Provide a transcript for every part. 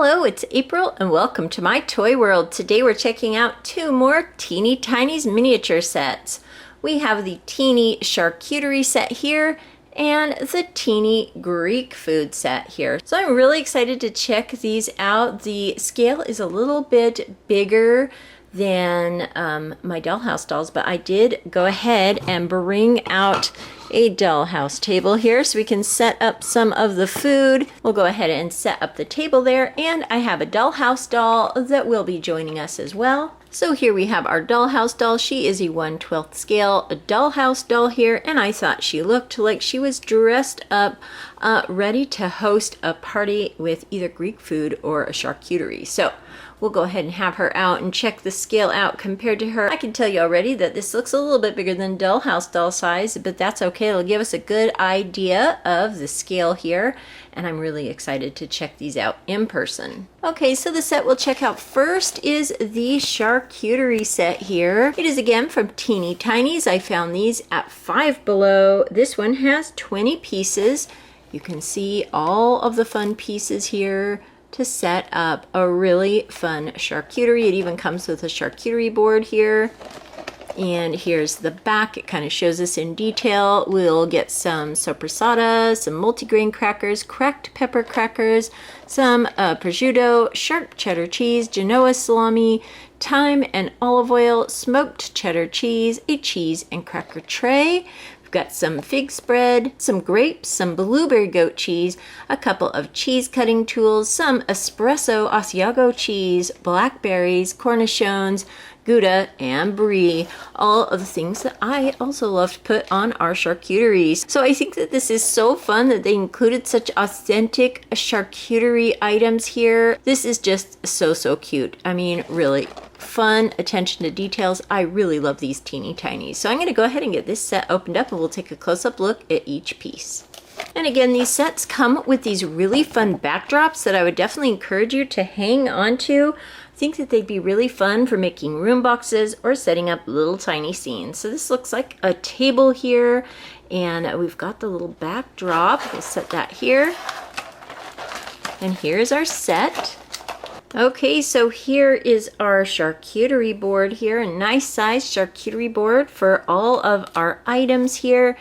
Hello, it's April and welcome to my toy world. Today we're checking out two more Teeny Tinies miniature sets. We have the Teeny Charcuterie set here and the Teeny Greek food set here. So I'm really excited to check these out. The scale is a little bit bigger than my dollhouse dolls, but I did go ahead and bring out a dollhouse table here so we can set up some of the food. We'll go ahead and set up the table there, and I have a dollhouse doll that will be joining us as well. So here we have our dollhouse doll. She is a 1/12 scale a dollhouse doll here, and I thought she looked like she was dressed up ready to host a party with either Greek food or a charcuterie. So we'll go ahead and have her out and check the scale out compared to her. I can tell you already that this looks a little bit bigger than dollhouse doll size, but that's okay. It'll give us a good idea of the scale here, and I'm really excited to check these out in person. Okay, so the set we'll check out first is the charcuterie set here. It is again from Teeny Tinies. I found these at Five Below. This one has 20 pieces. You can see all of the fun pieces here to set up a really fun charcuterie. It even comes with a charcuterie board here. And here's the back. It kind of shows us in detail. We'll get some soppressata, some multigrain crackers, cracked pepper crackers, some prosciutto, sharp cheddar cheese, Genoa salami, thyme and olive oil, smoked cheddar cheese, a cheese and cracker tray. We've got some fig spread, some grapes, some blueberry goat cheese, a couple of cheese cutting tools, some espresso Asiago cheese, blackberries, cornichons, Gouda, and brie. All of the things that I also love to put on our charcuteries. So I think that this is so fun that they included such authentic charcuterie items here. This is just so cute. I mean, really fun attention to details. I really love these Teeny Tinies. So I'm going to go ahead and get this set opened up and we'll take a close-up look at each piece. And again, these sets come with these really fun backdrops that I would definitely encourage you to hang on to. I think that they'd be really fun for making room boxes or setting up little tiny scenes. So this looks like a table here, and we've got the little backdrop. We'll set that here. And here's our set. Okay, so here is our charcuterie board here, a nice size charcuterie board for all of our items here.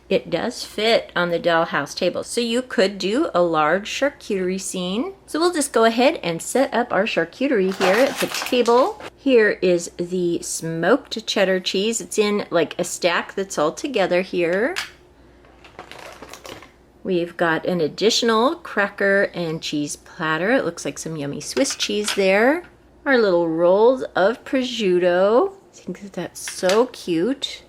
It does fit on the dollhouse table, so you could do a large charcuterie scene. So we'll just go ahead and set up our charcuterie here at the table. Here is the smoked cheddar cheese. It's in like a stack that's all together here. We've got an additional cracker and cheese platter. It looks like some yummy Swiss cheese there. Our little rolls of prosciutto. I think that that's so cute.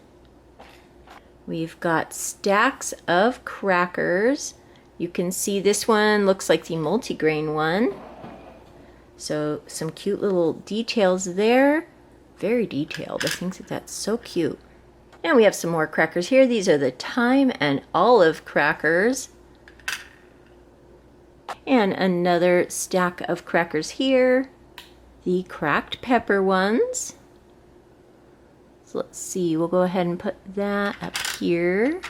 We've got stacks of crackers. You can see this one looks like the multigrain one. So some cute little details there. Very detailed. I think that that's so cute. And we have some more crackers here. These are the thyme and olive crackers. And another stack of crackers here. The cracked pepper ones. So let's see, we'll go ahead and put that up here.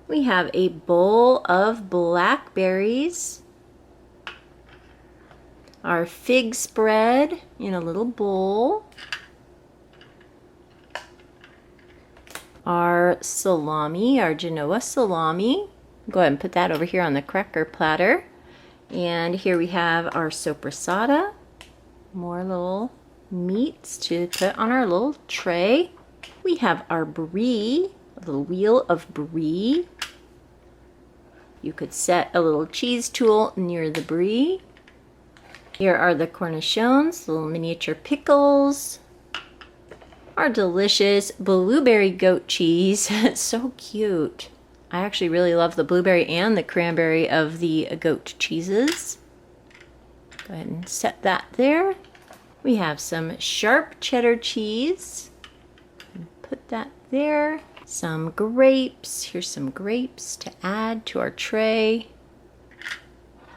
We have a bowl of blackberries. Our fig spread in a little bowl. Our salami, our Genoa salami. Go ahead and put that over here on the cracker platter. And here we have our soppressata. More little meats to put on our little tray. We have our brie, a little wheel of brie. You could set a little cheese tool near the brie. Here are the cornichons, little miniature pickles. Our delicious blueberry goat cheese. It's so cute. I actually really love the blueberry and the cranberry of the goat cheeses. Go ahead and set that there. We have some sharp cheddar cheese. Put that there. Some grapes. Here's some grapes to add to our tray.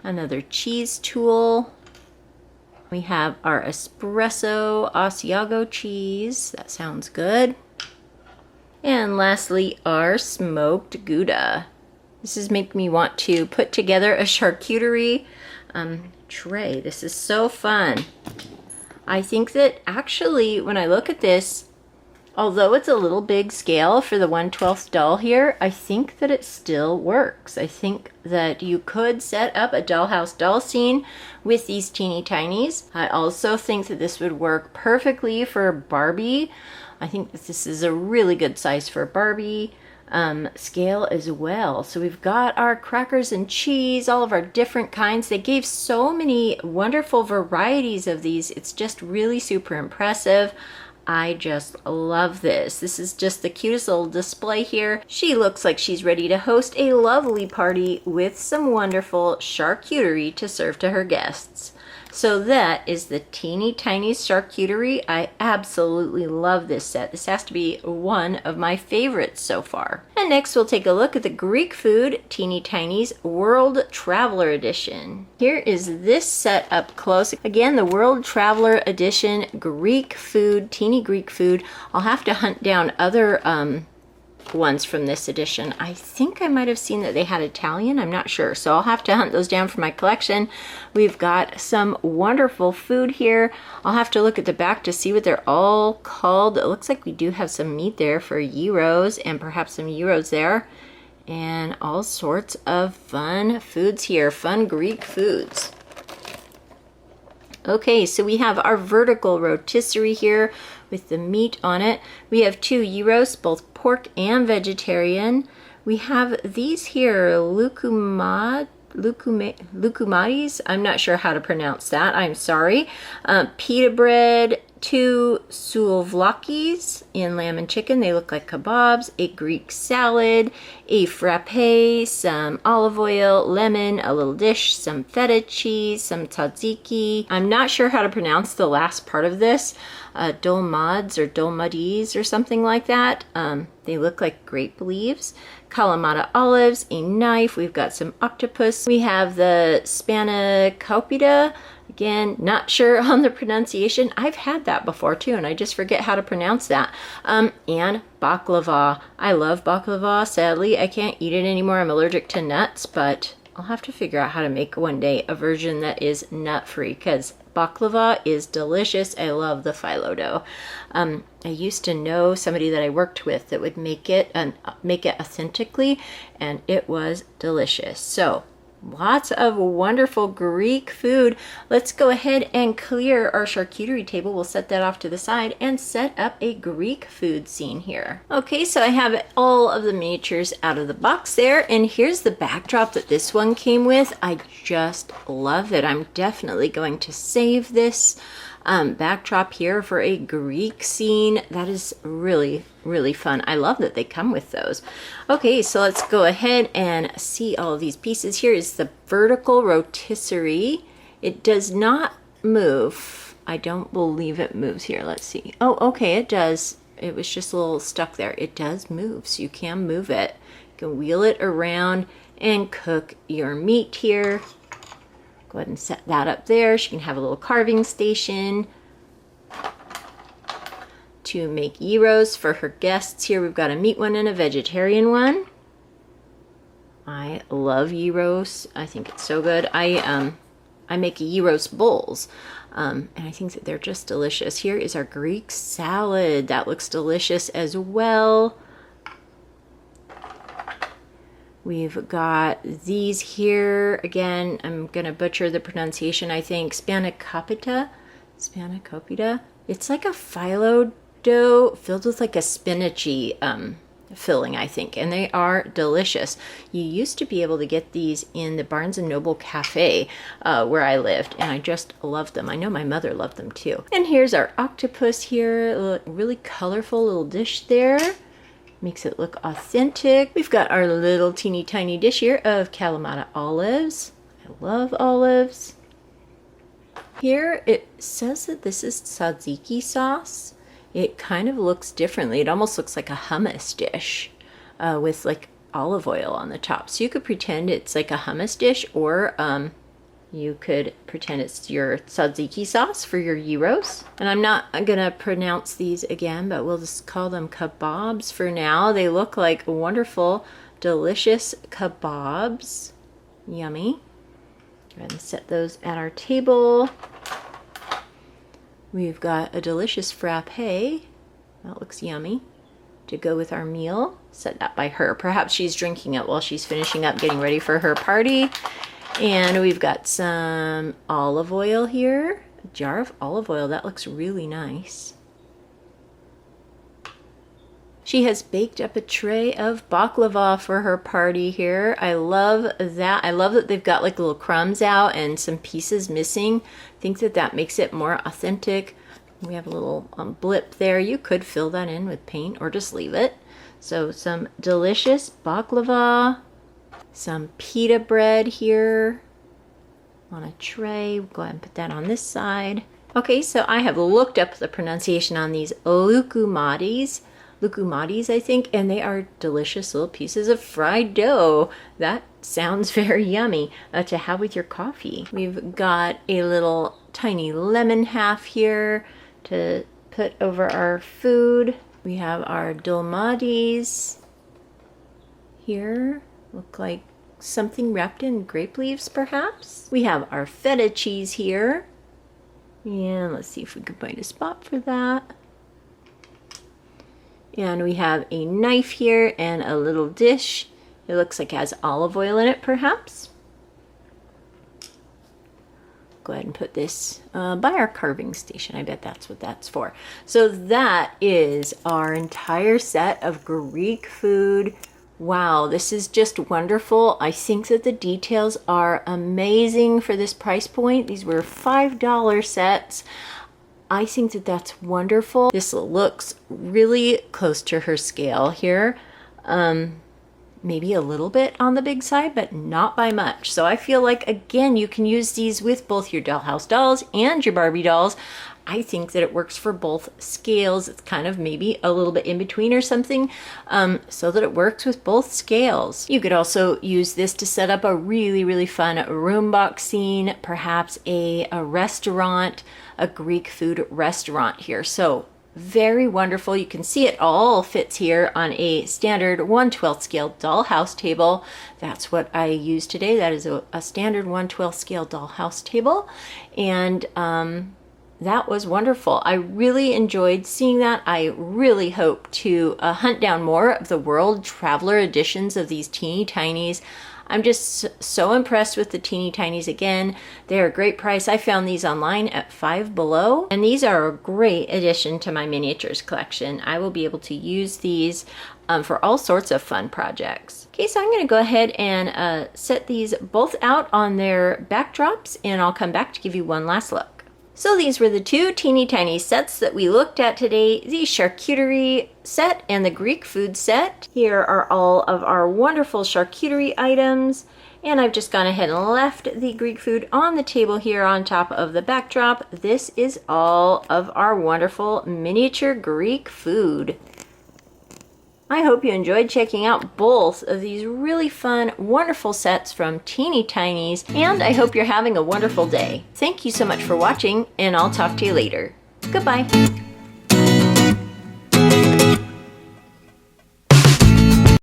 Another cheese tool. We have our espresso Asiago cheese. That sounds good. And lastly, our smoked Gouda. This is making me want to put together a charcuterie tray. This is so fun. I think that actually when I look at this, although it's a little big scale for the 1/12 doll here, I think that it still works. I think that you could set up a dollhouse doll scene with these teeny tinies. I also think that this would work perfectly for Barbie. I think that this is a really good size for Barbie scale as well. So we've got our crackers and cheese, all of our different kinds. They gave so many wonderful varieties of these. It's just really super impressive. I just love this. This is just the cutest little display here. She looks like she's ready to host a lovely party with some wonderful charcuterie to serve to her guests. So that is the Teeny Tiny Charcuterie. I absolutely love this set. This has to be one of my favorites so far. And next we'll take a look at the Greek food Teeny Tinies World Traveler Edition. Here is this set up close. Again, the World Traveler Edition Greek food, teeny Greek food. I'll have to hunt down other ones from this edition. I think I might have seen that they had Italian. I'm not sure. So I'll have to hunt those down for my collection. We've got some wonderful food here. I'll have to look at the back to see what they're all called. It looks like we do have some meat there for gyros and perhaps some gyros there. And all sorts of fun foods here. Fun Greek foods. Okay, so we have our vertical rotisserie here with the meat on it. We have 2 gyros, both pork and vegetarian. We have these here, loukoumades. I'm not sure how to pronounce that. I'm sorry. Pita bread, 2 souvlakis in lamb and chicken. They look like kebabs. A Greek salad, a frappe, some olive oil, lemon, a little dish, some feta cheese, some tzatziki. I'm not sure how to pronounce the last part of this. Dolmades or dolmades or something like that. They look like grape leaves. Kalamata olives, a knife. We've got some octopus. We have the spanakopita. Again, not sure on the pronunciation. I've had that before too, and I just forget how to pronounce that. And baklava. I love baklava. Sadly, I can't eat it anymore. I'm allergic to nuts, but I'll have to figure out how to make one day a version that is nut-free, because baklava is delicious. I love the phyllo dough. I used to know somebody that I worked with that would make it authentically, and it was delicious. So lots of wonderful Greek food. Let's go ahead and clear our charcuterie table. We'll set that off to the side and set up a Greek food scene here. Okay, so I have all of the miniatures out of the box there, and here's the backdrop that this one came with. I just love it. I'm definitely going to save this backdrop here for a Greek scene. That is really, really fun. I love that they come with those. Okay, so let's go ahead and see all of these pieces. Here is the vertical rotisserie. It does not move. I don't believe it moves here. Let's see. Oh, okay, it does. It was just a little stuck there. It does move, so you can move it. You can wheel it around and cook your meat here. Go ahead and set that up there. She can have a little carving station to make gyros for her guests. Here we've got a meat one and a vegetarian one. I love gyros. I think it's so good. I make gyros bowls, and I think that they're just delicious. Here is our Greek salad. That looks delicious as well. We've got these here. Again, I'm going to butcher the pronunciation, I think. Spanakopita. It's like a phyllo dough filled with like a spinachy filling, I think. And they are delicious. You used to be able to get these in the Barnes & Noble Cafe where I lived. And I just loved them. I know my mother loved them too. And here's our octopus here. A really colorful little dish there. Makes it look authentic. We've got our little teeny tiny dish here of Kalamata olives. I love olives. Here it says that this is tzatziki sauce. It kind of looks differently. It almost looks like a hummus dish with like olive oil on the top. So you could pretend it's like a hummus dish or You could pretend it's your tzatziki sauce for your gyros. And I'm not gonna pronounce these again, but we'll just call them kebabs for now. They look like wonderful, delicious kebabs. Yummy. Go ahead and set those at our table. We've got a delicious frappe. That looks yummy to go with our meal. Set that by her. Perhaps she's drinking it while she's finishing up getting ready for her party. And we've got some olive oil here. A jar of olive oil. That looks really nice. She has baked up a tray of baklava for her party here. I love that. I love that they've got like little crumbs out and some pieces missing. I think that that makes it more authentic. We have a little blip there. You could fill that in with paint or just leave it. So some delicious baklava. Some pita bread here on a tray. We'll go ahead and put that on this side. Okay, so I have looked up the pronunciation on these lukumatis, I think, and they are delicious little pieces of fried dough. That sounds very yummy to have with your coffee. We've got a little tiny lemon half here to put over our food. We have our dolmadis here. Look like something wrapped in grape leaves, perhaps. We have our feta cheese here. And let's see if we can find a spot for that. And we have a knife here and a little dish. It looks like it has olive oil in it, perhaps. Go ahead and put this by our carving station. I bet that's what that's for. So that is our entire set of Greek food. Wow, this is just wonderful. I think that the details are amazing for this price point. These were $5 sets. I think that that's wonderful. This looks really close to her scale here. Maybe a little bit on the big side, but not by much. So I feel like, again, you can use these with both your Dollhouse dolls and your Barbie dolls. I think that it works for both scales. It's kind of maybe a little bit in between or something, so that it works with both scales. You could also use this to set up a really, really fun room box scene, perhaps a restaurant, a Greek food restaurant here. So very wonderful. You can see it all fits here on a standard 1/12 scale dollhouse table. That's what I used today. That is a standard 1/12 scale dollhouse table. And that was wonderful. I really enjoyed seeing that. I really hope to hunt down more of the World Traveler editions of these teeny tinies. I'm just so impressed with the teeny tinies again. They're a great price. I found these online at $5 Below, and these are a great addition to my miniatures collection. I will be able to use these for all sorts of fun projects. Okay, so I'm gonna go ahead and set these both out on their backdrops, and I'll come back to give you one last look. So these were the two teeny tiny sets that we looked at today, the charcuterie set and the Greek food set. Here are all of our wonderful charcuterie items, and I've just gone ahead and left the Greek food on the table here on top of the backdrop. This is all of our wonderful miniature Greek food. I hope you enjoyed checking out both of these really fun, wonderful sets from Teeny Tinies, and I hope you're having a wonderful day. Thank you so much for watching, and I'll talk to you later. Goodbye.